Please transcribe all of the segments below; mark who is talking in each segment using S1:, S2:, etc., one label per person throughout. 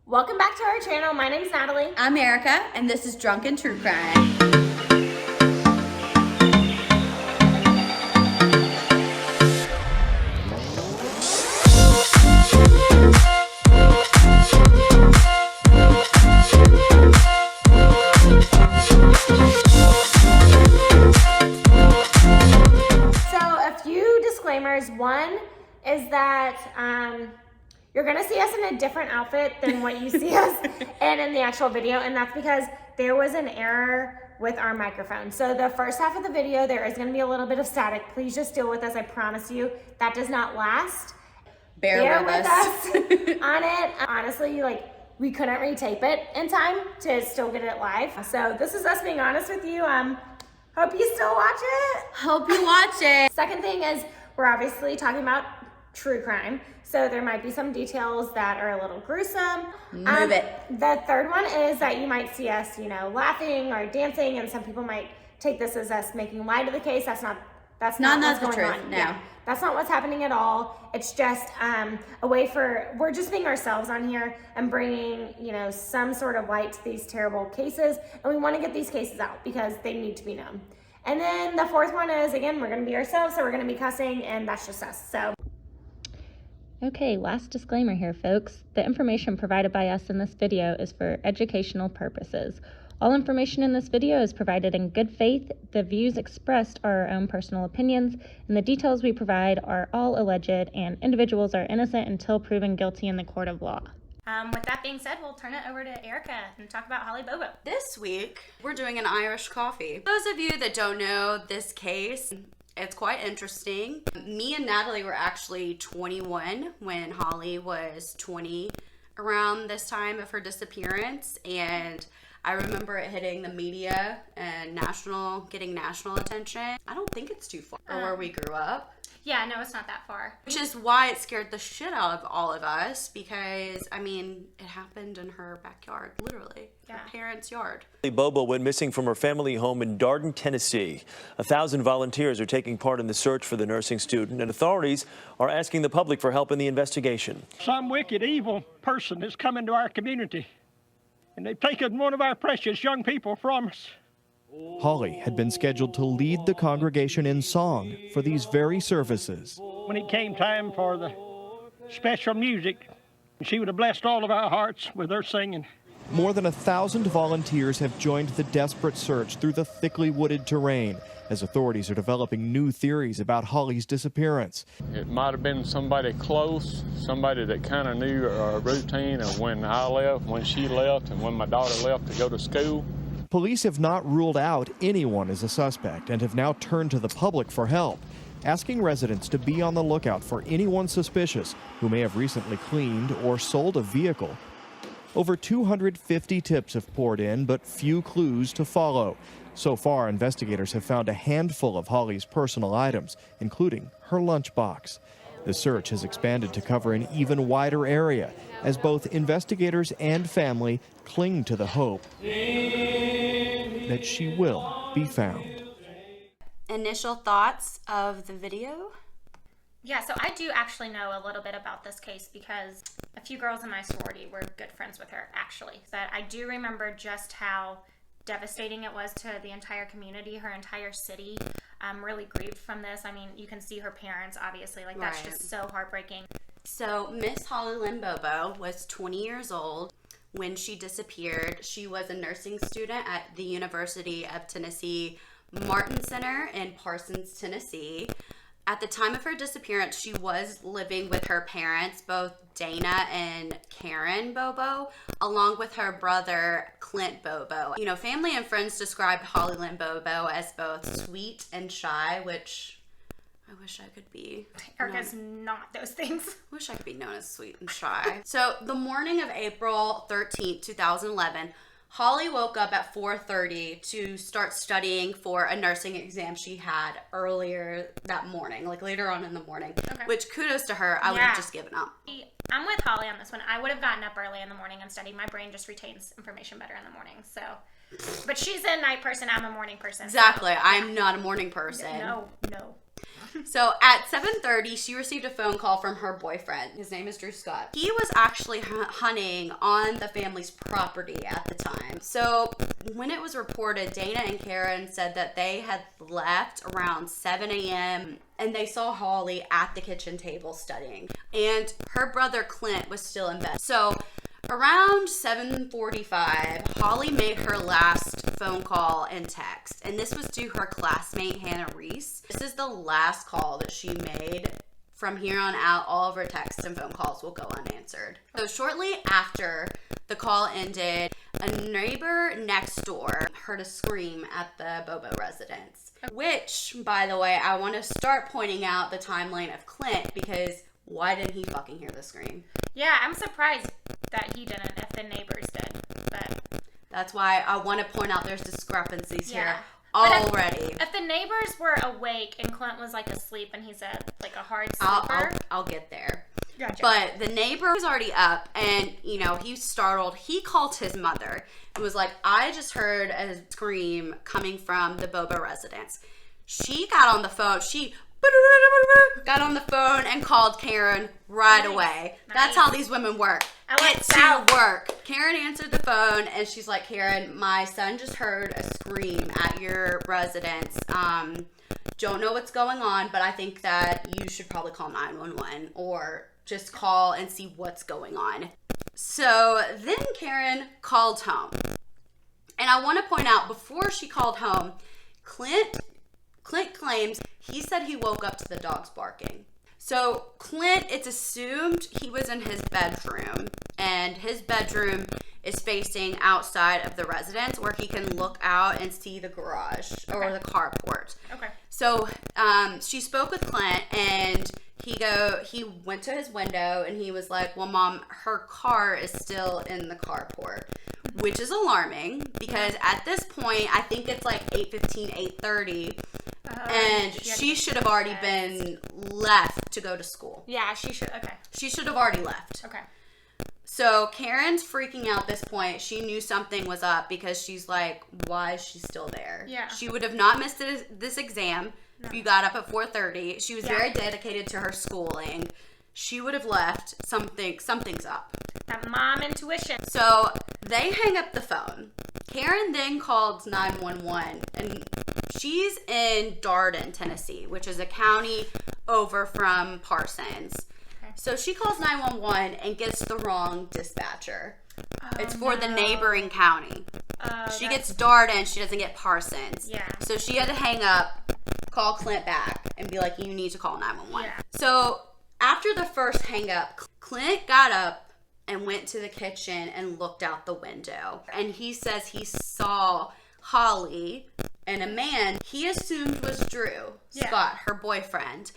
S1: Welcome back to our channel. My name's Natalie.
S2: I'm Erika, and this is Drunken True Crime.
S1: So a few disclaimers. One is that you're gonna see us in a different outfit than what you see us in the actual video, and that's because there was an error with our microphone. So the first half of the video, there is gonna be a little bit of static. Please just deal with us, I promise you. That does not last.
S2: Bear with us
S1: on it. Honestly, we couldn't retape it in time to still get it live. So this is us being honest with you. Hope you still watch it.
S2: Hope you watch it.
S1: Second thing is we're obviously talking about true crime. So there might be some details that are a little gruesome.
S2: Move it.
S1: The third one is that you might see us, laughing or dancing, and some people might take this as us making light of the case. That's not what's
S2: the
S1: going
S2: truth.
S1: on.
S2: No.
S1: Yeah, that's not what's happening at all. It's just a way we're just being ourselves on here and bringing, some sort of light to these terrible cases. And we want to get these cases out because they need to be known. And then the fourth one is, again, we're going to be ourselves, so we're going to be cussing, and that's just us. So.
S3: Okay, last disclaimer here, folks. The information provided by us in this video is for educational purposes. All information in this video is provided in good faith. The views expressed are our own personal opinions, and the details we provide are all alleged, and individuals are innocent until proven guilty in the court of law.
S1: With that being said, we'll turn it over to Erika and talk about Holly Bobo.
S2: This week, we're doing an Irish coffee. Those of you that don't know this case, it's quite interesting. Me and Natalie were actually 21 when Holly was 20 around this time of her disappearance, and I remember it hitting the media and getting national attention. I don't think it's too far from where we grew up.
S1: Yeah, no, it's not that far.
S2: Which is why it scared the shit out of all of us because, it happened in her backyard, literally.
S1: Yeah.
S2: Her parents' yard.
S4: Holly Bobo went missing from her family home in Drunken, Tennessee. 1,000 volunteers are taking part in the search for the nursing student, and authorities are asking the public for help in the investigation.
S5: Some wicked, evil person has come into our community, and they've taken one of our precious young people from us.
S6: Holly had been scheduled to lead the congregation in song for these very services.
S5: When it came time for the special music, she would have blessed all of our hearts with her singing.
S6: More than 1,000 volunteers have joined the desperate search through the thickly wooded terrain as authorities are developing new theories about Holly's disappearance.
S7: It might have been somebody close, somebody that kind of knew our routine of when I left, when she left, and when my daughter left to go to school.
S6: Police have not ruled out anyone as a suspect and have now turned to the public for help, asking residents to be on the lookout for anyone suspicious who may have recently cleaned or sold a vehicle. Over 250 tips have poured in, but few clues to follow. So far, investigators have found a handful of Holly's personal items, including her lunchbox. The search has expanded to cover an even wider area as both investigators and family cling to the hope that she will be found.
S2: Initial thoughts of the video?
S8: Yeah, so I do actually know a little bit about this case because a few girls in my sorority were good friends with her, actually. But I do remember just how devastating it was to the entire community. Her entire city really grieved from this. You can see her parents, obviously. That's just so heartbreaking.
S2: So Miss Holly Bobo was 20 years old when she disappeared. She was a nursing student at the University of Tennessee Martin Center in Parsons, Tennessee. At the time of her disappearance, she was living with her parents, both Dana and Karen Bobo, along with her brother, Clint Bobo. Family and friends described Holly Bobo as both sweet and shy, which I wish I could be.
S8: Erika's not those things.
S2: Wish I could be known as sweet and shy. So the morning of April 13th, 2011, Holly woke up at 4:30 to start studying for a nursing exam she had earlier that morning, later on in the morning, which kudos to her. I would have just given up.
S8: I'm with Holly on this one. I would have gotten up early in the morning and studied. My brain just retains information better in the morning. So, but she's a night person. I'm a morning person.
S2: Exactly. So, I'm not a morning person.
S8: No.
S2: So at 7:30, she received a phone call from her boyfriend. His name is Drew Scott. He was actually hunting on the family's property at the time. So when it was reported, Dana and Karen said that they had left around 7 a.m. and they saw Holly at the kitchen table studying. And her brother Clint was still in bed. So around 7:45, Holly made her last phone call and text, and this was to her classmate Hannah Reese. This is the last call that she made. From here on out, all of her texts and phone calls will go unanswered. So shortly after the call ended, a neighbor next door heard a scream at the Bobo residence, which, by the way, I want to start pointing out the timeline of Clint, because why didn't he fucking hear the scream?
S8: Yeah, I'm surprised that he didn't, if the neighbors did. But
S2: that's why I want to point out there's discrepancies here
S8: But
S2: already.
S8: If the neighbors were awake and Clint was like asleep and he's like a hard sleeper.
S2: I'll get there.
S8: Gotcha.
S2: But the neighbor was already up, and he's startled. He called his mother and was like, I just heard a scream coming from the Bobo residence. She got on the phone. She got on the phone and called Karen right away. That's how these women work. Get to work. Karen answered the phone and she's like, Karen, my son just heard a scream at your residence. Don't know what's going on, but I think that you should probably call 911 or just call and see what's going on. So then Karen called home. And I want to point out, before she called home, Clint claims he said he woke up to the dogs barking. So Clint, it's assumed he was in his bedroom, and his bedroom is facing outside of the residence where he can look out and see the garage or the carport.
S8: Okay.
S2: So she spoke with Clint, and he went to his window and he was like, well, Mom, her car is still in the carport, which is alarming because at this point, I think it's like 8:15, 8:30. And she should have already been left to go to school.
S8: Yeah, she should. Okay.
S2: She should have already left.
S8: Okay.
S2: So Karen's freaking out at this point. She knew something was up because she's like, why is she still there?
S8: Yeah.
S2: She would have not missed this exam if you got up at 4:30. She was very dedicated to her schooling. She would have left. Something's up.
S8: That mom intuition.
S2: So they hang up the phone. Karen then called 911, and she's in Darden, Tennessee, which is a county over from Parsons. Okay. So she calls 911 and gets the wrong dispatcher. It's for the neighboring county. She gets Darden, she doesn't get Parsons.
S8: Yeah.
S2: So she had to hang up, call Clint back, and be like, you need to call 911.
S8: Yeah.
S2: So after the first hang up, Clint got up and went to the kitchen and looked out the window. And he says he saw Holly and a man he assumed was Drew Scott, her boyfriend.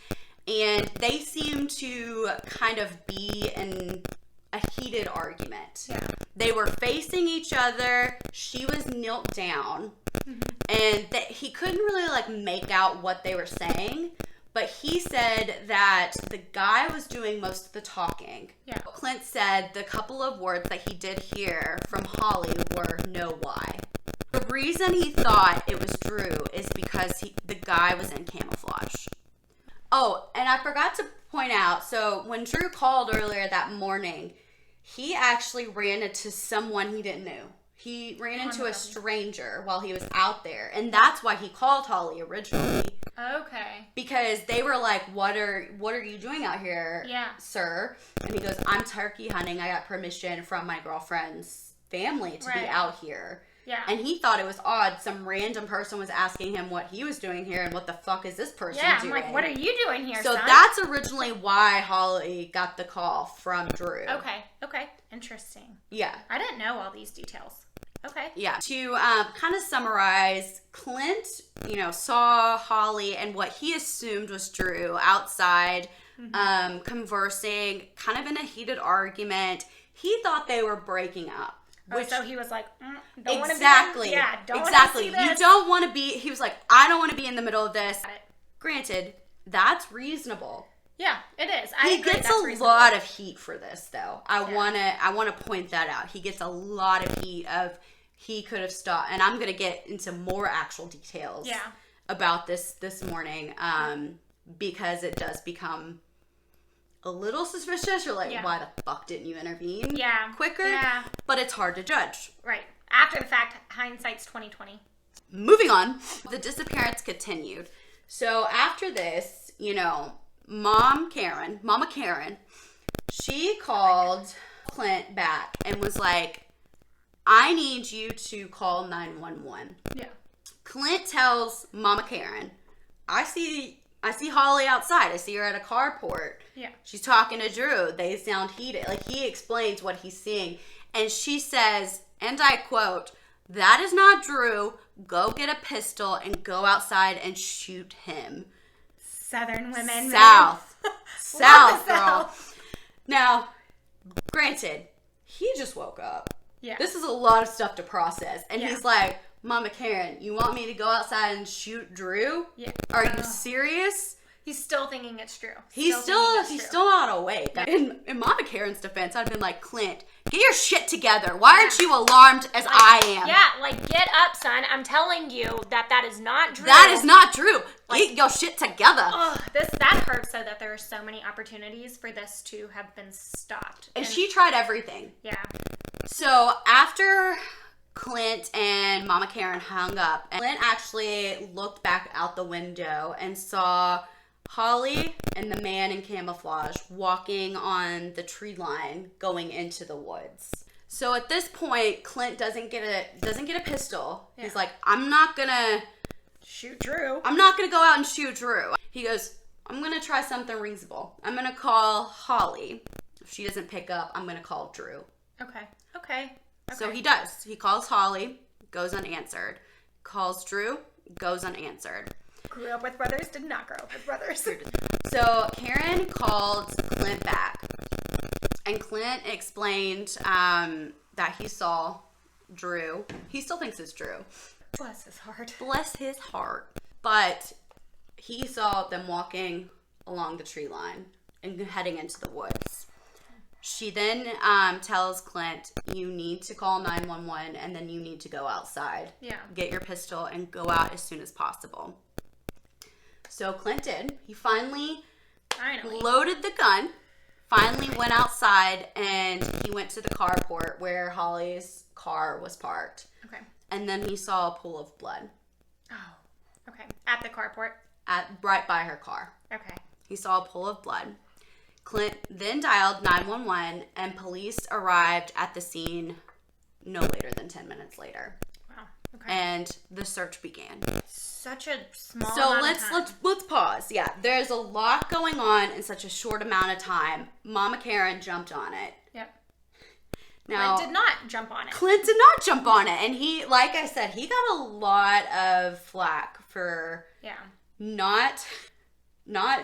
S2: And they seemed to kind of be in a heated argument. Yeah. They were facing each other. She was knelt down. And he couldn't really make out what they were saying. But he said that the guy was doing most of the talking. Yeah. Clint said the couple of words that he did hear from Holly were "know why." The reason he thought it was Drew is because the guy was in camouflage. Oh, and I forgot to point out, so when Drew called earlier that morning, he actually ran into someone he didn't know. He ran into a stranger while he was out there, and that's why he called Holly originally.
S8: Okay.
S2: Because they were like, what are you doing out here, sir? And he goes, I'm turkey hunting. I got permission from my girlfriend's family to be out here. Yeah. And he thought it was odd. Some random person was asking him what he was doing here and what the fuck is this person doing?
S8: I'm like, what are you doing here,
S2: So
S8: son?
S2: that's originally why Holly got the call from Drew.
S8: Okay. Interesting.
S2: Yeah.
S8: I didn't know all these details. Okay.
S2: Yeah. To kind of summarize, Clint, saw Holly and what he assumed was Drew outside, conversing, kind of in a heated argument. He thought they were breaking up.
S8: So he was like, don't want to be
S2: don't exactly. You don't want to be. He was like, I don't want to be in the middle of this. Granted, that's reasonable.
S8: Yeah, it is.
S2: He gets a lot of heat for this, though. I wanna point that out. He gets a lot of heat of he could have stopped, and I'm gonna get into more actual details about this morning. because it does become a little suspicious. You're like, why the fuck didn't you intervene quicker? Yeah. But it's hard to judge.
S8: Right. After the fact, hindsight's 20/20.
S2: Moving on, the disappearance continued. So after this, you know, Mama Karen, she called Clint back and was like, I need you to call 911. Yeah. Clint tells Mama Karen, I see Holly outside. I see her at a carport. Yeah. She's talking to Drew. They sound heated. Like, he explains what he's seeing. And she says, and I quote, that is not Drew. Go get a pistol and go outside and shoot him.
S8: Southern women.
S2: South. South, girl. Now, granted, he just woke up. Yeah. This is a lot of stuff to process. And he's like, Mama Karen, you want me to go outside and shoot Drew? Yeah. Are you serious?
S8: He's still thinking it's true.
S2: He's still not awake. In Mama Karen's defense, I'd been like, Clint, get your shit together. Why aren't you alarmed as I am?
S1: Yeah, like, get up, son. I'm telling you that is not Drew.
S2: That is not Drew. Like, get your shit together.
S8: That hurts, so that there are so many opportunities for this to have been stopped.
S2: And she tried everything. Yeah. So after Clint and Mama Karen hung up, and Clint actually looked back out the window and saw Holly and the man in camouflage walking on the tree line going into the woods. So at this point, Clint doesn't get a pistol. Yeah. He's like, I'm not gonna
S8: shoot Drew.
S2: I'm not gonna go out and shoot Drew. He goes, I'm gonna try something reasonable. I'm gonna call Holly. If she doesn't pick up, I'm gonna call Drew.
S8: Okay.
S2: So he does. He calls Holly, goes unanswered. Calls Drew, goes unanswered.
S8: Grew up with brothers, did not grow up with brothers.
S2: So Karen called Clint back. And Clint explained that he saw Drew. He still thinks it's Drew.
S8: Bless his heart.
S2: Bless his heart. But he saw them walking along the tree line and heading into the woods. She then tells Clint, you need to call 911 and then you need to go outside. Yeah. Get your pistol and go out as soon as possible. So Clint did. He finally loaded the gun, finally went outside, and he went to the carport where Holly's car was parked. Okay. And then he saw a pool of blood.
S8: Oh, okay. At the carport?
S2: Right by her car.
S8: Okay.
S2: He saw a pool of blood. Clint then dialed 911, and police arrived at the scene no later than 10 minutes later. Wow. Okay. And the search began.
S8: Such a small
S2: amount of time. let's pause. Yeah, there's a lot going on in such a short amount of time. Mama Karen jumped on it. Yep.
S8: Now, Clint did not jump on it.
S2: Clint did not jump on it, and he, like I said, he got a lot of flack for not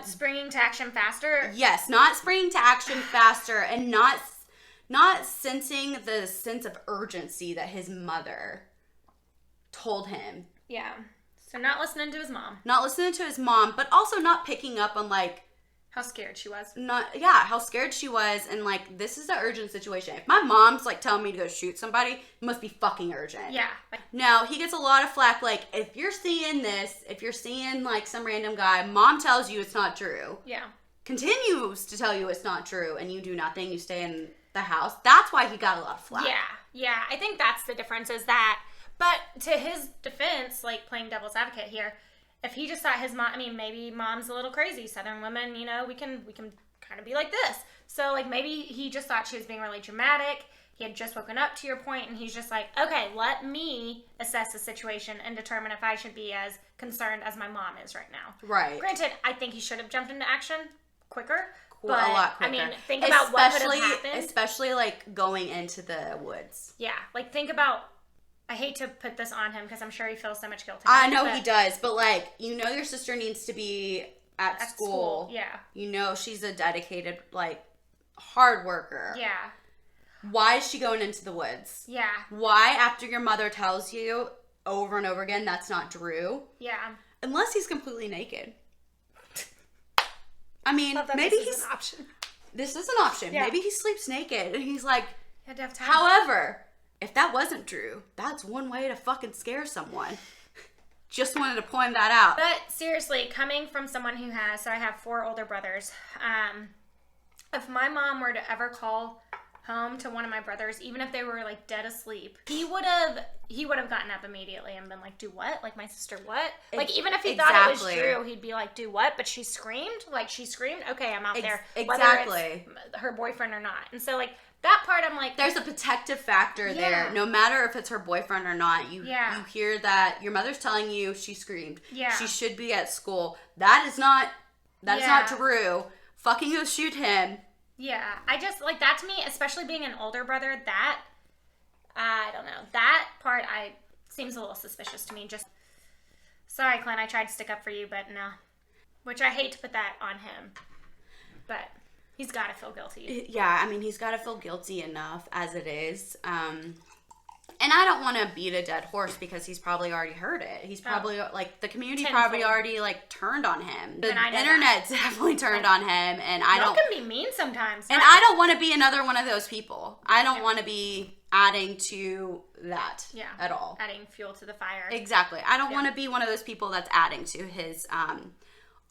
S8: springing to action faster.
S2: Yes, not springing to action faster, and not sensing the sense of urgency that his mother told him.
S8: Yeah. So not listening to his mom.
S2: Not listening to his mom, but also not picking up on, like,
S8: how scared she was.
S2: How scared she was, and, like, this is an urgent situation. If my mom's, like, telling me to go shoot somebody, it must be fucking urgent. Yeah. Now, he gets a lot of flack, like, if you're seeing this, if you're seeing, like, some random guy, mom tells you it's not true. Yeah. Continues to tell you it's not true, and you do nothing, you stay in the house. That's why he got a lot of flack.
S8: Yeah. I think that's the difference, is that, but to his defense, like, playing devil's advocate here, if he just thought his mom, I mean, maybe mom's a little crazy. Southern women, you know, we can kind of be like this. So, like, maybe he just thought she was being really dramatic. He had just woken up, to your point, and he's just like, okay, let me assess the situation and determine if I should be as concerned as my mom is right now. Right. Granted, I think he should have jumped into action quicker. But, a lot quicker. I mean, think about what could have happened.
S2: Especially, like, going into the woods.
S8: Yeah. Like, think about, I hate to put this on him because I'm sure he feels so much guilt.
S2: I know he does, but, like, you know your sister needs to be at school. Yeah. You know she's a dedicated, like, hard worker. Yeah. Why is she going into the woods? Yeah. Why, after your mother tells you over and over again that's not Drew? Yeah. Unless he's completely naked. I mean, maybe he's
S8: an option.
S2: This is an option. Yeah. Maybe he sleeps naked and he's like,
S8: you had to have time.
S2: However, if that wasn't Drew, that's one way to fucking scare someone. Just wanted to point that out.
S8: But seriously, coming from someone who has, so I have 4 older brothers. If my mom were to ever call home to one of my brothers, even if they were like dead asleep, he would have gotten up immediately and been like, do what? Like, my sister what? Like, even if he thought it was true, he'd be like, do what? But she screamed? Like, she screamed? Okay, I'm out there.
S2: Exactly.
S8: Whether it's her boyfriend or not. And so, like, that part I'm like...
S2: There's a protective factor there. No matter if it's her boyfriend or not, you hear that your mother's telling you she screamed. Yeah. She should be at school. That is not true. Fucking go shoot him.
S8: Yeah. I just, like, that to me, especially being an older brother, that, I don't know. That part seems a little suspicious to me. Just, sorry, Clint, I tried to stick up for you, but no. Which I hate to put that on him. But... he's got to feel guilty.
S2: Yeah, I mean, he's got to feel guilty enough as it is. And I don't want to beat a dead horse because he's probably already heard it. He's probably, like, the community probably already, like, turned on him. The internet definitely turned on him, and I don't...
S8: can be mean sometimes.
S2: And I don't want to be another one of those people. I don't want to be adding to that at all.
S8: Adding fuel to the fire.
S2: Exactly. I don't want to be one of those people that's adding to his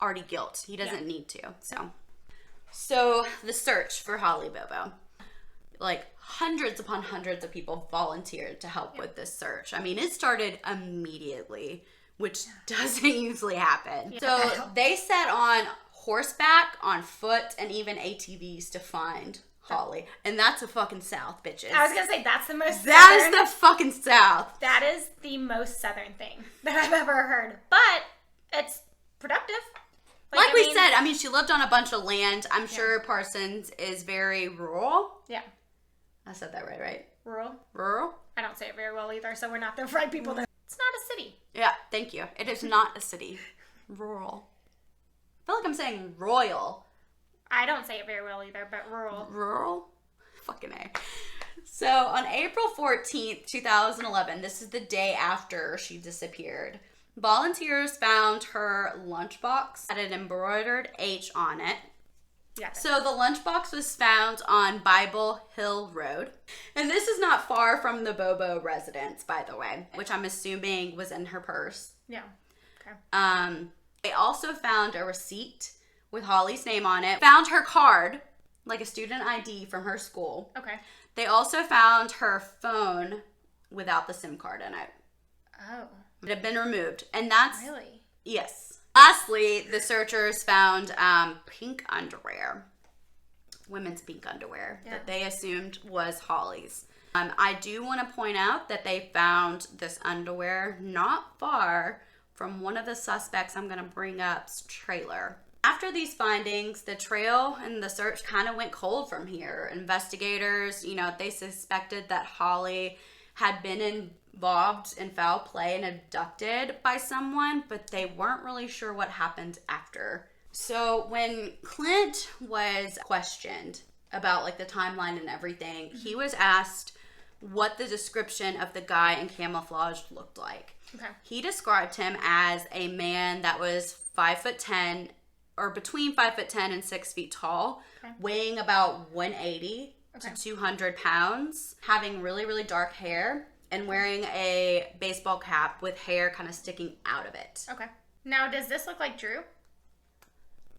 S2: already guilt. He doesn't need to, So, the search for Holly Bobo. Like, hundreds upon hundreds of people volunteered to help with this search. I mean, it started immediately, which doesn't usually happen. Yeah. So, they set on horseback, on foot, and even ATVs to find Holly. And that's the fucking South, bitches.
S8: I was going to say, that's the most
S2: That is the fucking South.
S8: That is the most Southern thing that I've ever heard. But it's productive.
S2: Like we said, I mean, she lived on a bunch of land. I'm sure Parsons is very rural.
S8: Yeah.
S2: I said that right?
S8: Rural? I don't say it very well either, so we're not the right people. It's not a city.
S2: Yeah, thank you. It is not a city. Rural. I feel like I'm saying royal.
S8: I don't say it very well either, but rural.
S2: Rural? Fucking A. So, on April 14th, 2011, this is the day after she disappeared, volunteers found her lunchbox had an embroidered H on it. Yeah. So the lunchbox was found on Bible Hill Road. And this is not far from the Bobo residence, by the way, which I'm assuming was in her purse.
S8: Yeah. Okay.
S2: They also found a receipt with Holly's name on it. Found her card, like a student ID from her school.
S8: Okay.
S2: They also found her phone without the SIM card in it.
S8: Oh.
S2: It had been removed. And that's...
S8: Really?
S2: Yes. Lastly, the searchers found pink underwear. Women's pink underwear that they assumed was Holly's. I do want to point out that they found this underwear not far from one of the suspects I'm going to bring up's trailer. After these findings, the trail and the search kind of went cold from here. Investigators, they suspected that Holly had been involved in foul play and abducted by someone, but they weren't really sure what happened after. So when Clint was questioned about like the timeline and everything, he was asked what the description of the guy in camouflage looked like.
S8: Okay. He
S2: described him as a man that was 5'10", or between 5'10" and 6 feet tall, weighing about 180 to 200 pounds, having really, really dark hair, and wearing a baseball cap with hair kind of sticking out of it.
S8: Okay. Now, does this look like Drew?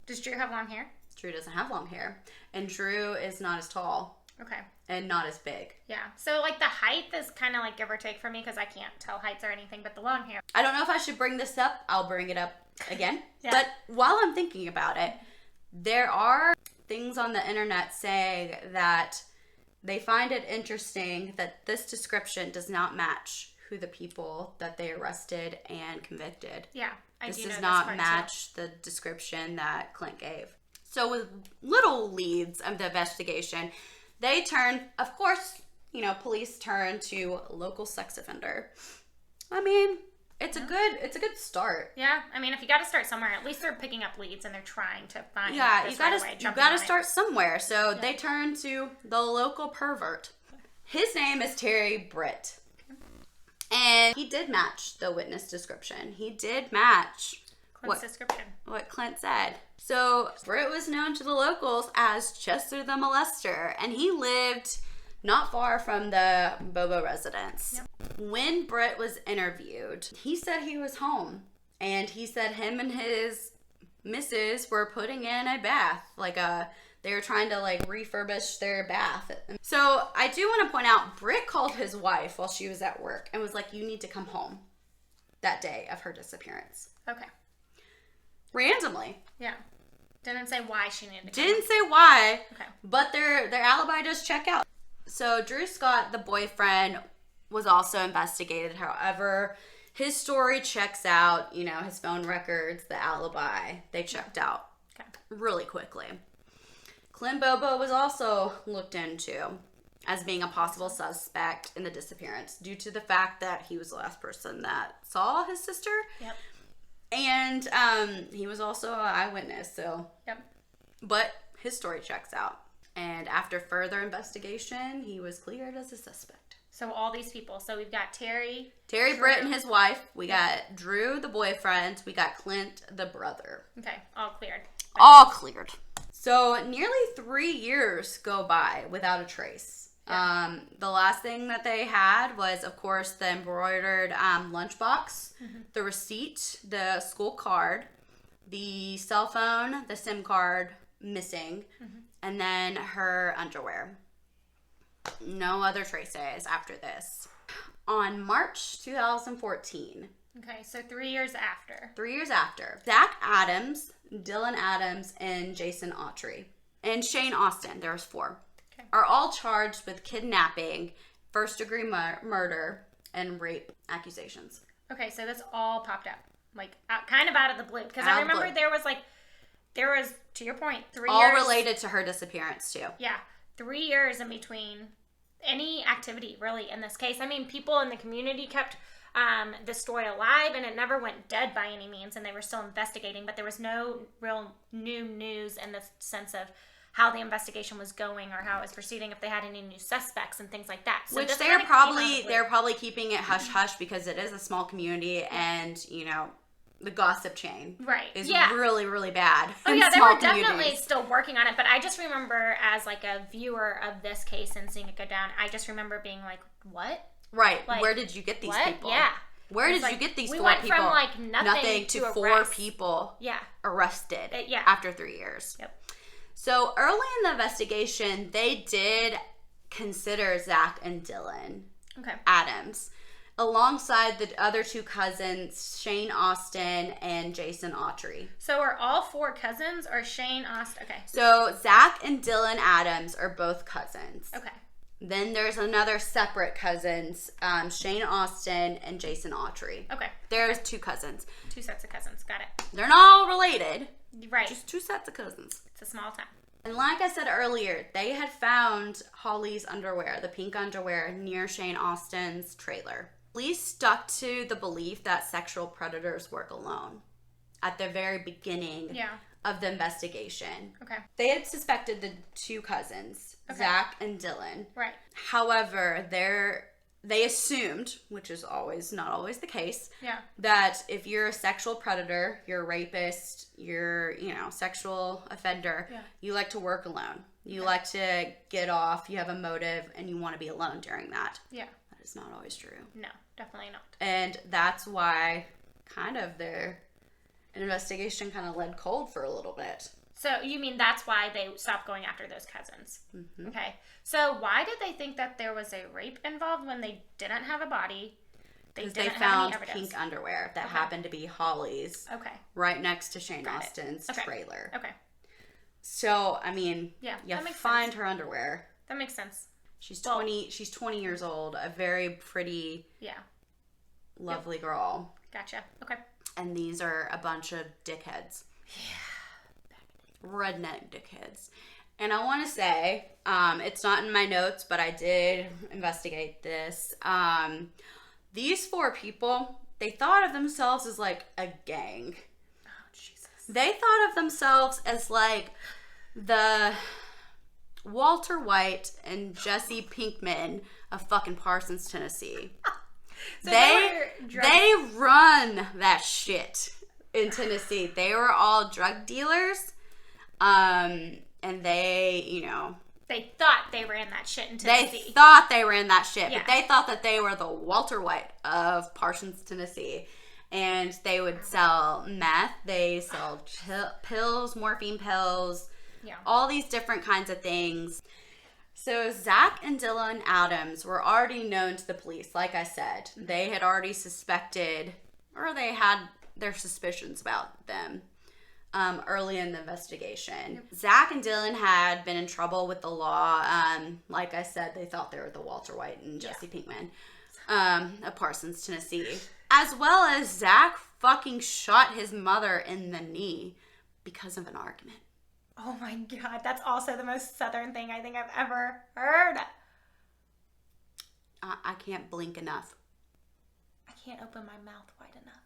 S8: Does Drew have long hair?
S2: Drew doesn't have long hair. And Drew is not as tall.
S8: Okay.
S2: And not as big.
S8: Yeah. So, like, the height is kind of like give or take for me because I can't tell heights or anything, but the long hair.
S2: I don't know if I should bring this up. I'll bring it up again. But while I'm thinking about it, there are things on the internet saying that they find it interesting that this description does not match who the people that they arrested and convicted.
S8: Yeah,
S2: this does not match the description that Clint gave. So with little leads of the investigation, they turn, of course, police turn to local sex offender. I mean, it's a good start.
S8: Yeah, I mean, if you got to start somewhere, at least they're picking up leads and they're trying to find.
S2: Yeah, you gotta start somewhere. So they turn to the local pervert. His name is Terry Britt, and he did match the witness description. He did match
S8: Clint's description.
S2: What Clint said. So Britt was known to the locals as Chester the Molester, and he lived not far from the Bobo residence. When Britt was interviewed, he said he was home, and he said him and his missus were putting in a bath, they were trying to refurbish their bath. So I do want to point out, Britt called his wife while she was at work and was like, you need to come home that day of her disappearance.
S8: Okay.
S2: Randomly.
S8: Yeah. Didn't say why she needed to come.
S2: Didn't say why,
S8: Okay.
S2: but their alibi does check out. So Drew Scott, the boyfriend, was also investigated. However, his story checks out, his phone records, the alibi, they checked out really quickly. Clint Bobo was also looked into as being a possible suspect in the disappearance due to the fact that he was the last person that saw his sister.
S8: Yep.
S2: And he was also an eyewitness, so.
S8: Yep.
S2: But his story checks out. And after further investigation, he was cleared as a suspect.
S8: So all these people. So we've got Terry,
S2: Britt and his wife. We got Drew, the boyfriend. We got Clint, the brother.
S8: Okay, all cleared.
S2: All cleared. So nearly 3 years go by without a trace. Yeah. The last thing that they had was, of course, the embroidered lunchbox, the receipt, the school card, the cell phone, the SIM card missing, and then her underwear. No other traces after this. On March 2014.
S8: Okay, so 3 years after.
S2: 3 years after. Zach Adams, Dylan Adams, and Jason Autry, and Shane Austin, there was 4, are all charged with kidnapping, first-degree murder, and rape accusations.
S8: Okay, so this all popped up, kind of out of the blue. Because I remember there was, to your point, 3 years.
S2: All related to her disappearance, too.
S8: Yeah, 3 years in between any activity, really, in this case. I mean, people in the community kept the story alive, and it never went dead by any means, and they were still investigating, but there was no real new news in the sense of how the investigation was going or how it was proceeding, if they had any new suspects and things like that. So
S2: which they're probably keeping it hush hush because it is a small community, and the gossip chain is really, really bad.
S8: Oh yeah, they were definitely still working on it, but I just remember as a viewer of this case and seeing it go down, I just remember being like, what?
S2: Right. Where did you get these people?
S8: Yeah.
S2: Where did you get these 4 people?
S8: We went from nothing to
S2: 4 people arrested after 3 years.
S8: Yep.
S2: So early in the investigation, they did consider Zach and Dylan Adams alongside the other 2 cousins, Shane Austin and Jason Autry.
S8: So are all 4 cousins or Shane Austin? Okay.
S2: So Zach and Dylan Adams are both cousins.
S8: Okay.
S2: Then there's another separate cousins, Shane Austin and Jason Autry.
S8: Okay.
S2: There's 2 cousins.
S8: 2 sets of cousins. Got it.
S2: They're not all related.
S8: Right.
S2: Just 2 sets of cousins.
S8: It's a small town.
S2: And like I said earlier, they had found Holly's underwear, the pink underwear, near Shane Austin's trailer. Police stuck to the belief that sexual predators work alone at the very beginning of the investigation.
S8: Okay.
S2: They had suspected the 2 cousins, Zach and Dylan.
S8: Right.
S2: However, they assumed, which is not always the case, that if you're a sexual predator, you're a rapist, you're, sexual offender, you like to work alone. You like to get off, you have a motive, and you want to be alone during that.
S8: Yeah.
S2: That is not always true.
S8: No, definitely not.
S2: And that's why their investigation kind of led cold for a little bit.
S8: So you mean that's why they stopped going after those cousins? Mm-hmm. Okay. So why did they think that there was a rape involved when they didn't have a body?
S2: Because they found pink underwear that happened to be Holly's.
S8: Okay.
S2: Right next to Shane Austin's trailer.
S8: Okay.
S2: So, I mean, you find her underwear.
S8: That makes sense.
S2: She's 20 years old, a very pretty, lovely girl.
S8: Gotcha. Okay.
S2: And these are a bunch of dickheads. Yeah. Redneck dickheads. And I want to say, it's not in my notes, but I did investigate this. These 4 people, they thought of themselves as a gang.
S8: Oh, Jesus.
S2: They thought of themselves as the Walter White and Jesse Pinkman of fucking Parsons, Tennessee. So they run that shit in Tennessee. They were all drug dealers. And they,
S8: They thought they were in that shit in
S2: They
S8: Tennessee.
S2: thought they were in that shit,
S8: Yeah.
S2: but they thought that they were the Walter White of Parsons, Tennessee. And they would sell meth. They sell pills, morphine pills, all these different kinds of things. So Zach and Dylan Adams were already known to the police. Like I said, they had already suspected, or they had their suspicions about them early in the investigation. Zach and Dylan had been in trouble with the law. Like I said, they thought they were the Walter White and Jesse Pinkman of Parsons, Tennessee. As well as Zach fucking shot his mother in the knee because of an argument.
S8: Oh my God, that's also the most Southern thing I think I've ever heard.
S2: I can't blink enough.
S8: I can't open my mouth wide enough.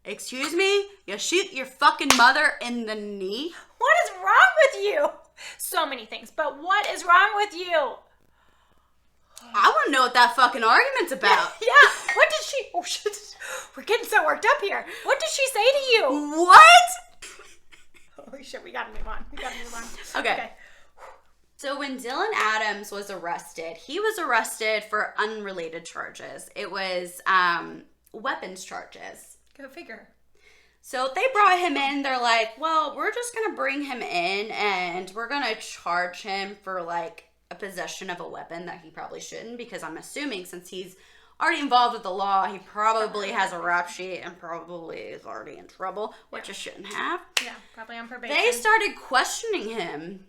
S2: Excuse me? You shoot your fucking mother in the knee?
S8: What is wrong with you? So many things, but what is wrong with you?
S2: I want to know what that fucking argument's about.
S8: Yeah, what did she... Oh, shit. We're getting so worked up here. What did she say to you?
S2: What?
S8: Holy shit, we gotta move on.
S2: Okay. So when Dylan Adams was arrested, he was arrested for unrelated charges. It was weapons charges.
S8: Go figure.
S2: So they brought him in. They're like, well, we're just going to bring him in and we're going to charge him for like a possession of a weapon that he probably shouldn't, because I'm assuming since he's already involved with the law, he probably has a rap sheet and probably is already in trouble, which I shouldn't have.
S8: Yeah, probably on probation.
S2: They started questioning him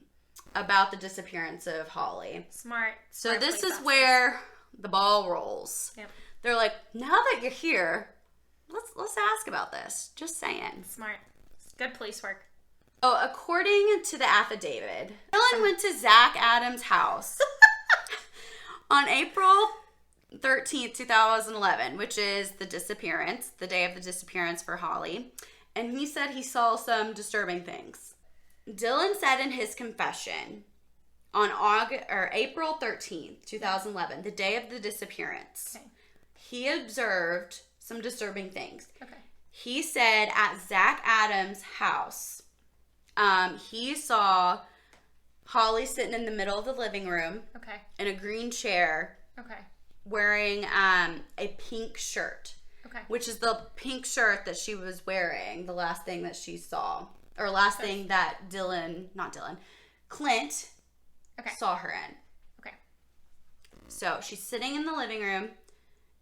S2: about the disappearance of Holly.
S8: Smart.
S2: So
S8: Smart
S2: this
S8: police
S2: is
S8: officers.
S2: where the ball rolls.
S8: Yep.
S2: They're like, now that you're here, let's ask about this. Just saying.
S8: Smart. It's good police work.
S2: Oh, according to the affidavit, Dylan went to Zach Adams' house on April 13th, 2011, which is the disappearance, the day of the disappearance for Holly. And he said he saw some disturbing things. Dylan said in his confession on April 13th, 2011, the day of the disappearance, he observed some disturbing things.
S8: Okay.
S2: He said at Zach Adams' house, he saw Holly sitting in the middle of the living room in a green chair wearing a pink shirt, which is the pink shirt that she was wearing, the last thing that she saw, or last thing that Clint saw her in. So she's sitting in the living room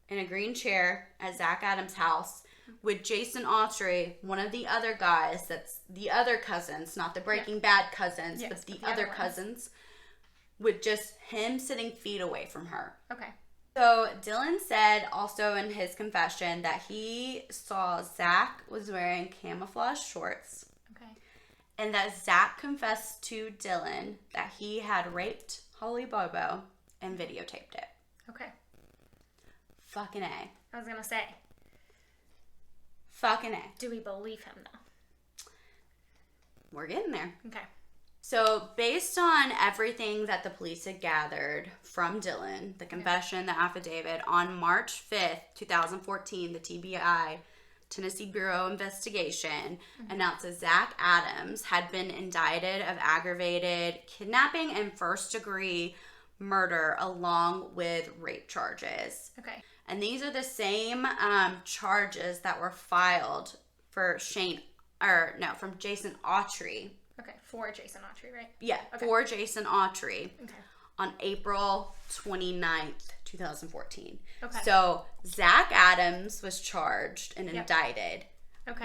S2: in a green chair at Zach Adams' house with Jason Autry, one of the other guys, that's the other cousins, not the Breaking Bad cousins, but the other cousins, with just him sitting feet away from her.
S8: Okay.
S2: So Dylan said also in his confession that he saw Zach was wearing camouflage shorts.
S8: Okay.
S2: And that Zach confessed to Dylan that he had raped Holly Bobo and videotaped it.
S8: Okay.
S2: Fucking A.
S8: I was gonna say.
S2: Fucking A.
S8: Do we believe him though?
S2: We're getting there.
S8: Okay.
S2: So based on everything that the police had gathered from Dylan, the confession, the affidavit, on March 5th, 2014, the TBI, Tennessee Bureau of Investigation, announced that Zach Adams had been indicted of aggravated kidnapping and first-degree murder along with rape charges.
S8: Okay.
S2: And these are the same charges that were filed for from Jason Autry.
S8: Okay, for Jason Autry, right?
S2: Yeah, for Jason Autry.
S8: Okay.
S2: On April 29th, 2014.
S8: Okay.
S2: So Zach Adams was charged and indicted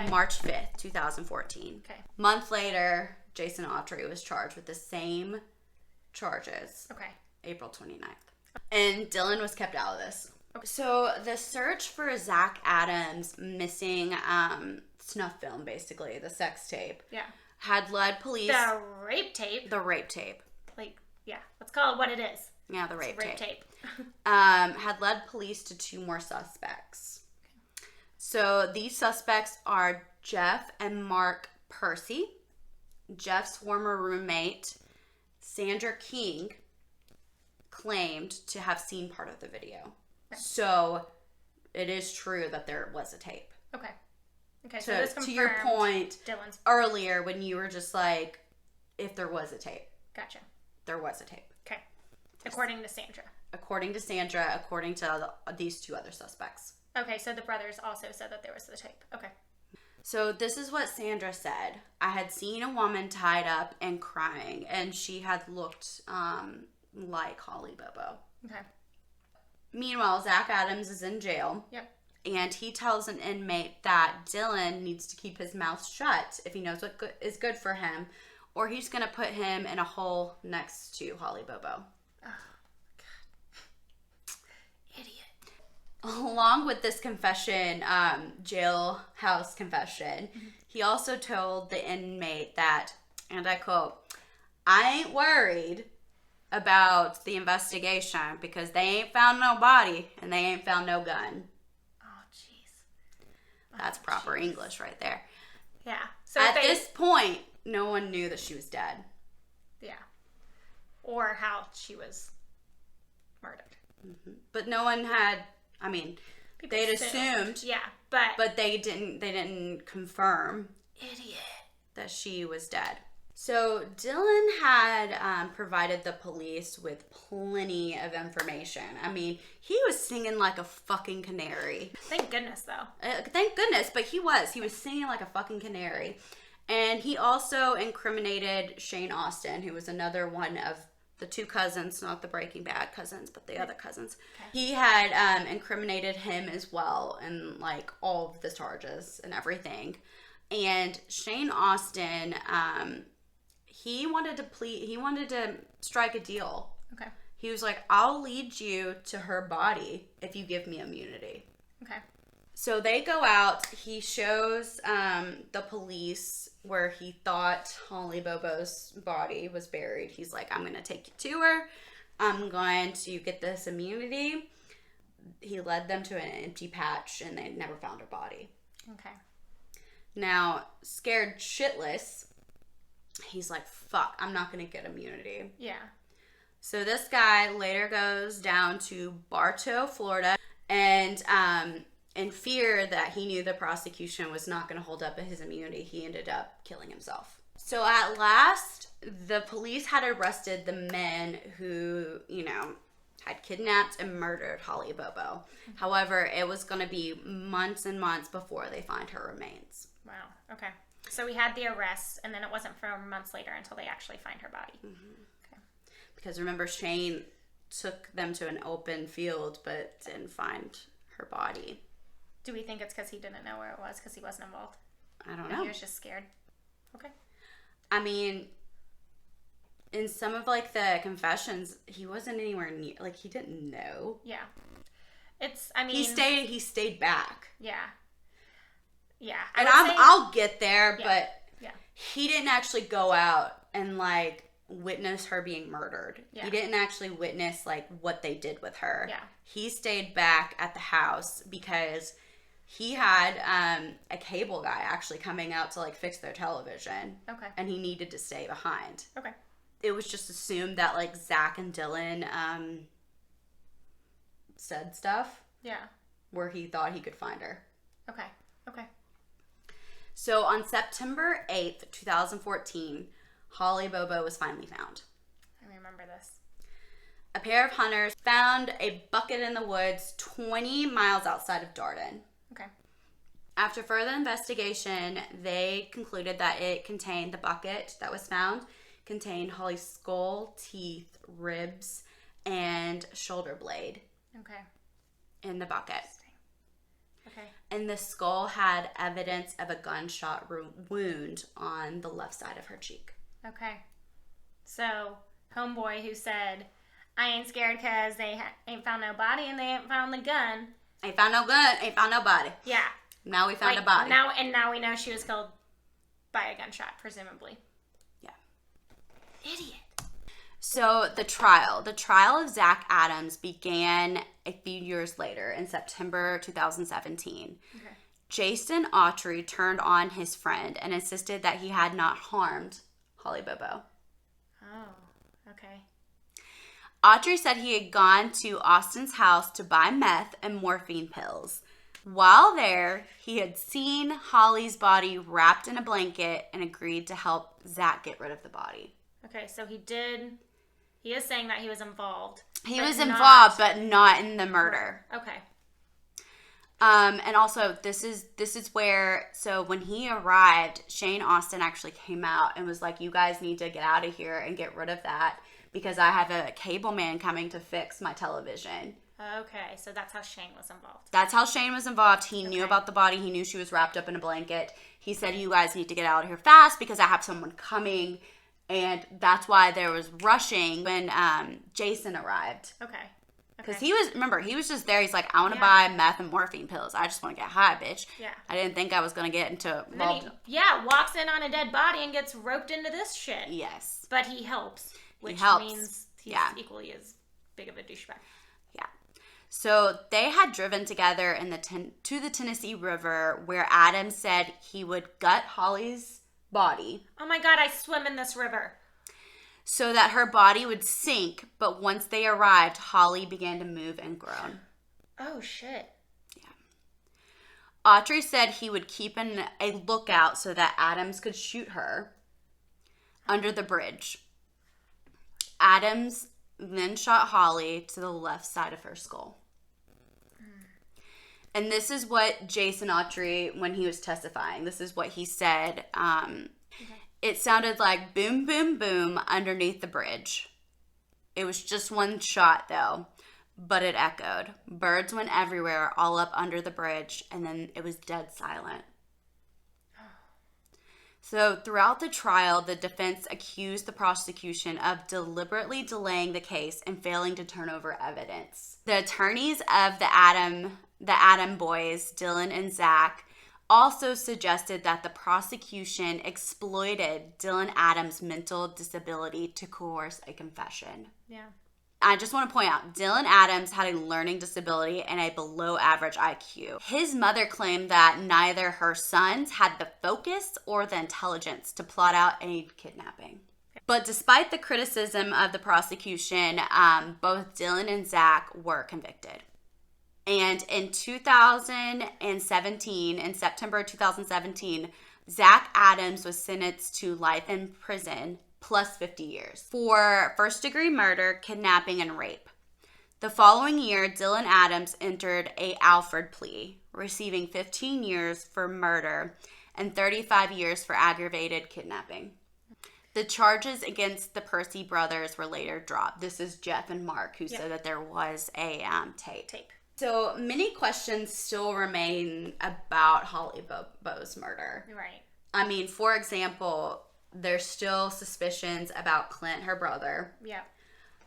S2: March 5th, 2014.
S8: Okay.
S2: Month later, Jason Autry was charged with the same charges.
S8: Okay.
S2: April 29th. And Dylan was kept out of this. So the search for Zach Adams' missing snuff film, basically, the sex tape, had led police...
S8: The rape tape?
S2: The rape tape.
S8: Like, yeah, let's call it what it is.
S2: Yeah, the rape
S8: tape.
S2: Had led police to 2 more suspects. Okay. So these suspects are Jeff and Mark Percy, Jeff's former roommate, Sandra King, claimed to have seen part of the video. Okay. So it is true that there was a tape.
S8: Okay. Okay, so this
S2: to your point
S8: Dylan's
S2: earlier when you were just like, if there was a tape.
S8: Gotcha.
S2: There was a tape.
S8: According to Sandra.
S2: According to Sandra, according to these two other suspects.
S8: Okay, so the brothers also said that there was the tape. Okay.
S2: So this is what Sandra said. I had seen a woman tied up and crying, and she had looked like Holly Bobo.
S8: Okay.
S2: Meanwhile, Zach Adams is in jail.
S8: Yep.
S2: And he tells an inmate that Dylan needs to keep his mouth shut if he knows what is good for him, or he's going to put him in a hole next to Holly Bobo. Along with this confession, jailhouse confession, he also told the inmate that, and I quote, "I ain't worried about the investigation because they ain't found no body and they ain't found no gun."
S8: Oh, jeez.
S2: That's proper English right there.
S8: Yeah. So
S2: at this point, no one knew that she was dead.
S8: Yeah. Or how she was murdered.
S2: Mm-hmm. But no one had... I mean,
S8: People
S2: they'd assumed,
S8: yeah, but
S2: they didn't confirm that she was dead. So Dylan had provided the police with plenty of information. I mean, he was singing like a fucking canary.
S8: Thank goodness, though.
S2: Thank goodness, but he was singing like a fucking canary. And he also incriminated Shane Austin, who was another one of the two cousins, not the Breaking Bad cousins, but the other cousins. Okay. He had incriminated him as well in like all of the charges and everything. And Shane Austin, he wanted to strike a deal.
S8: Okay.
S2: He was like, "I'll lead you to her body if you give me immunity."
S8: Okay.
S2: So they go out. He shows the police where he thought Holly Bobo's body was buried. He's like, "I'm going to take you to her. I'm going to get this immunity." He led them to an empty patch, and they never found her body.
S8: Okay.
S2: Now, scared shitless, he's like, "Fuck, I'm not going to get immunity."
S8: Yeah.
S2: So this guy later goes down to Bartow, Florida, and in fear that he knew the prosecution was not going to hold up his immunity, he ended up killing himself. So at last, the police had arrested the men who, had kidnapped and murdered Holly Bobo. However, it was going to be months and months before they find her remains.
S8: Wow. Okay. So we had the arrest, and then it wasn't for months later until they actually find her body.
S2: Mm-hmm. Okay. Because remember, Shane took them to an open field but didn't find her body.
S8: Do we think it's because he didn't know where it was because he wasn't involved?
S2: I don't know.
S8: He was just scared. Okay.
S2: I mean, in some of like the confessions, he wasn't anywhere near. Like he didn't know.
S8: Yeah.
S2: He stayed back.
S8: Yeah. Yeah.
S2: And I'll get there,
S8: yeah.
S2: But he didn't actually go out and like witness her being murdered.
S8: Yeah.
S2: He didn't actually witness like what they did with her.
S8: Yeah.
S2: He stayed back at the house because he had a cable guy actually coming out to like fix their television.
S8: Okay.
S2: And he needed to stay behind.
S8: Okay.
S2: It was just assumed that like Zach and Dylan said stuff.
S8: Yeah.
S2: Where he thought he could find her.
S8: Okay. Okay.
S2: So on September 8th, 2014, Holly Bobo was finally found.
S8: I remember this.
S2: A pair of hunters found a bucket in the woods 20 miles outside of Darden.
S8: Okay.
S2: After further investigation, they concluded that the bucket that was found contained Holly's skull, teeth, ribs, and shoulder blade.
S8: Okay.
S2: In the bucket.
S8: Okay.
S2: And the skull had evidence of a gunshot wound on the left side of her cheek.
S8: Okay. So, homeboy who said, "I ain't scared because they ain't found no body and they ain't found the gun."
S2: Ain't found no gun, ain't found no body.
S8: Yeah.
S2: Now we found a body.
S8: Now we know she was killed by a gunshot, presumably.
S2: Yeah.
S8: Idiot.
S2: So the trial of Zach Adams began a few years later in September 2017. Okay. Jason Autry turned on his friend and insisted that he had not harmed Holly Bobo.
S8: Oh, okay.
S2: Autry said he had gone to Austin's house to buy meth and morphine pills. While there, he had seen Holly's body wrapped in a blanket and agreed to help Zach get rid of the body.
S8: Okay, so he did He is saying that he was involved.
S2: He was involved, but not in the murder.
S8: Okay.
S2: And also, this is where, so when he arrived, Shane Austin actually came out and was like, you guys need to get out of here and get rid of that because I have a cable man coming to fix my television.
S8: Okay, so that's how Shane was involved.
S2: That's how Shane was involved. He knew about the body. He knew she was wrapped up in a blanket. He said, you guys need to get out of here fast because I have someone coming. And that's why there was rushing when Jason arrived.
S8: Okay.
S2: Because he was just there. He's like, I want to buy meth and morphine pills. I just want to get high, bitch.
S8: Yeah.
S2: I didn't think I was going to get into...
S8: Then walks in on a dead body and gets roped into this shit.
S2: Yes.
S8: But he helps, which means he's equally as big of a douchebag.
S2: Yeah. So they had driven together to the Tennessee River where Adam said he would gut Holly's body.
S8: Oh my God, I swim in this river.
S2: So that her body would sink, but once they arrived, Holly began to move and groan.
S8: Oh, shit.
S2: Yeah. Autry said he would keep a lookout so that Adams could shoot her under the bridge. Adams then shot Holly to the left side of her skull. And this is what Jason Autry, when he was testifying, this is what he said. It sounded like boom, boom, boom underneath the bridge. It was just one shot, though, but it echoed. Birds went everywhere, all up under the bridge, and then it was dead silent. So throughout the trial, the defense accused the prosecution of deliberately delaying the case and failing to turn over evidence. The attorneys of the Adam boys, Dylan and Zach, also suggested that the prosecution exploited Dylan Adams' mental disability to coerce a confession.
S8: Yeah.
S2: I just want to point out, Dylan Adams had a learning disability and a below average IQ. His mother claimed that neither her sons had the focus or the intelligence to plot out a kidnapping. But despite the criticism of the prosecution, both Dylan and Zach were convicted. And in 2017, in September 2017, Zach Adams was sentenced to life in prison plus 50 years for first-degree murder, kidnapping, and rape. The following year, Dylan Adams entered a Alford plea, receiving 15 years for murder and 35 years for aggravated kidnapping. The charges against the Percy brothers were later dropped. This is Jeff and Mark who said that there was a tape. So many questions still remain about Holly Bobo's murder.
S8: Right.
S2: I mean, for example, there's still suspicions about Clint, her brother.
S8: Yeah.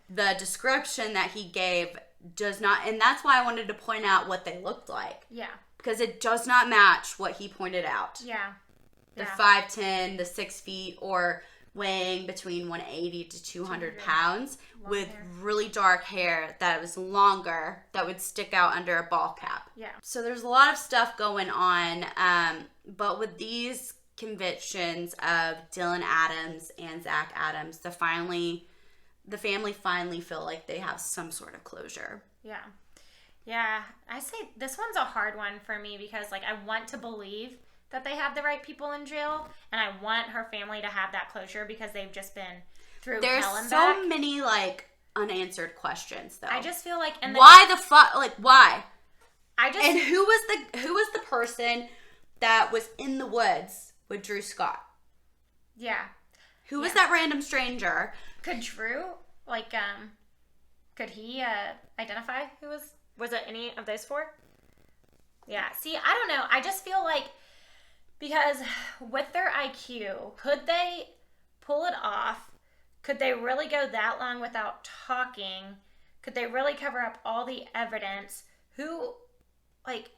S2: The description that he gave does not, and that's why I wanted to point out what they looked like.
S8: Yeah.
S2: Because it does not match what he pointed out.
S8: Yeah.
S2: The 5'10", the 6 feet, or weighing between 180 to 200 pounds with really dark hair that was longer that would stick out under a ball cap.
S8: Yeah.
S2: So there's a lot of stuff going on, but with these convictions of Dylan Adams and Zach Adams, the family finally feel like they have some sort of closure.
S8: Yeah. Yeah. I say this one's a hard one for me because, like, I want to believe that they have the right people in jail, and I want her family to have that closure because they've just been through hell and back.
S2: There's so many, like, unanswered questions, though.
S8: I just feel like...
S2: why the fuck? Like, why? And who was the person that was in the woods with Drew Scott?
S8: Yeah.
S2: Who was that random stranger?
S8: Could Drew, like, could he identify who was it any of those four? Yeah. See, I don't know. I just feel like, because with their IQ, could they pull it off? Could they really go that long without talking? Could they really cover up all the evidence? Who, like,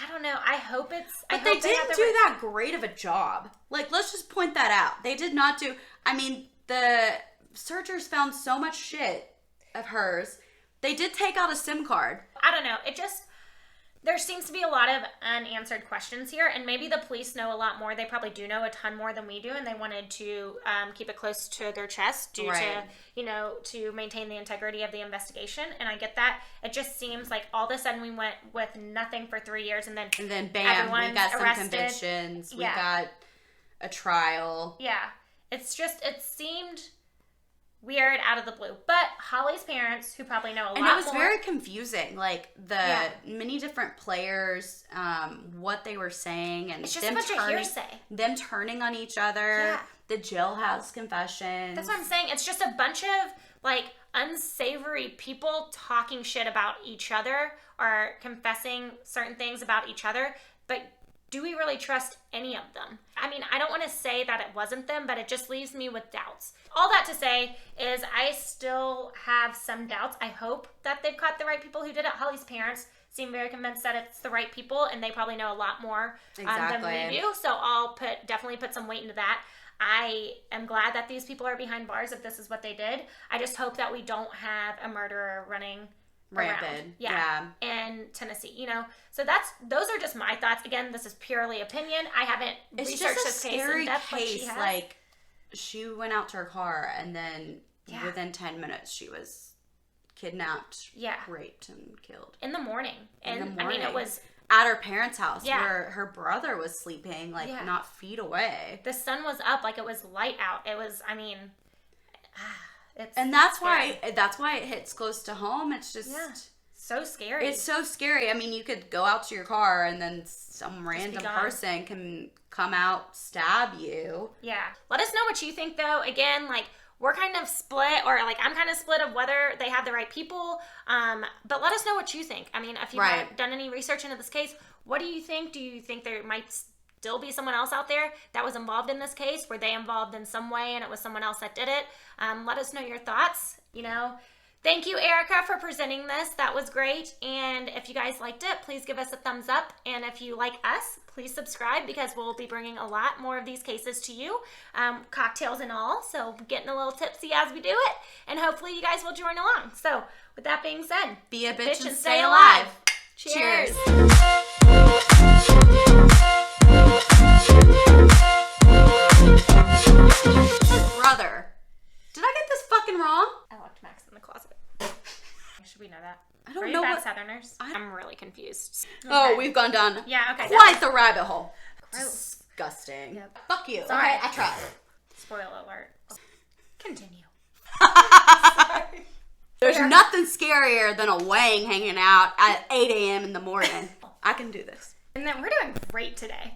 S8: I don't know. I hope it's...
S2: But they didn't do that great of a job. Like, let's just point that out. They did not do... I mean, the searchers found so much shit of hers. They did take out a SIM card.
S8: I don't know. It just... There seems to be a lot of unanswered questions here, and maybe the police know a lot more. They probably do know a ton more than we do, and they wanted to keep it close to their chest due to, to maintain the integrity of the investigation, and I get that. It just seems like all of a sudden we went with nothing for 3 years, and then
S2: bam, we got some
S8: arrested.
S2: convictions. We got a trial.
S8: Yeah. It's just, it seemed weird, out of the blue. But Holly's parents, who probably know a lot more.
S2: And it was very confusing, like the many different players, what they were saying, and
S8: it's just a bunch of hearsay.
S2: Them turning on each other, the jailhouse confessions.
S8: That's what I'm saying. It's just a bunch of like unsavory people talking shit about each other or confessing certain things about each other. But do we really trust any of them? I mean, I don't want to say that it wasn't them, but it just leaves me with doubts. All that to say is I still have some doubts. I hope that they've caught the right people who did it. Holly's parents seem very convinced that it's the right people, and they probably know a lot more than we do. So I'll definitely put some weight into that. I am glad that these people are behind bars if this is what they did. I just hope that we don't have a murderer running
S2: rampant.
S8: In Tennessee, you know. So those are just my thoughts. Again, this is purely opinion. I haven't researched this case in depth like she has.
S2: Like, she went out to her car, and then within 10 minutes she was kidnapped, raped, and killed
S8: in the morning. I mean, it was
S2: at her parents' house where her brother was sleeping, like not feet away.
S8: The sun was up, like it was light out. It was, I mean,
S2: that's why it hits close to home. It's just
S8: so scary.
S2: It's so scary. I mean, you could go out to your car and then some random person can come out, stab you.
S8: Yeah. Let us know what you think, though. Again, like, we're kind of split, or like I'm kind of split of whether they have the right people. But let us know what you think. I mean, if you've done any research into this case, what do you think? Do you think there might still be someone else out there that was involved in this case? Were they involved in some way and it was someone else that did it? Let us know your thoughts. You know, thank you, Erika, for presenting this. That was great. And if you guys liked it, please give us a thumbs up. And if you like us, please subscribe, because we'll be bringing a lot more of these cases to you, cocktails and all. So getting a little tipsy as we do it. And hopefully you guys will join along. So with that being said,
S2: be a bitch and stay alive. Cheers. Brother, did I get this fucking wrong?
S8: I locked Max in the closet. Should we know that?
S2: I don't know what
S8: Southerners. I'm really confused. Okay.
S2: Oh, we've gone down quite the rabbit hole.
S8: Gross.
S2: Disgusting.
S8: Yep.
S2: Fuck you.
S8: Sorry.
S2: Okay, I tried.
S8: Spoiler alert. Continue.
S2: There's nothing scarier than a wang hanging out at 8 a.m. in the morning. I can do this.
S8: And then we're doing great today.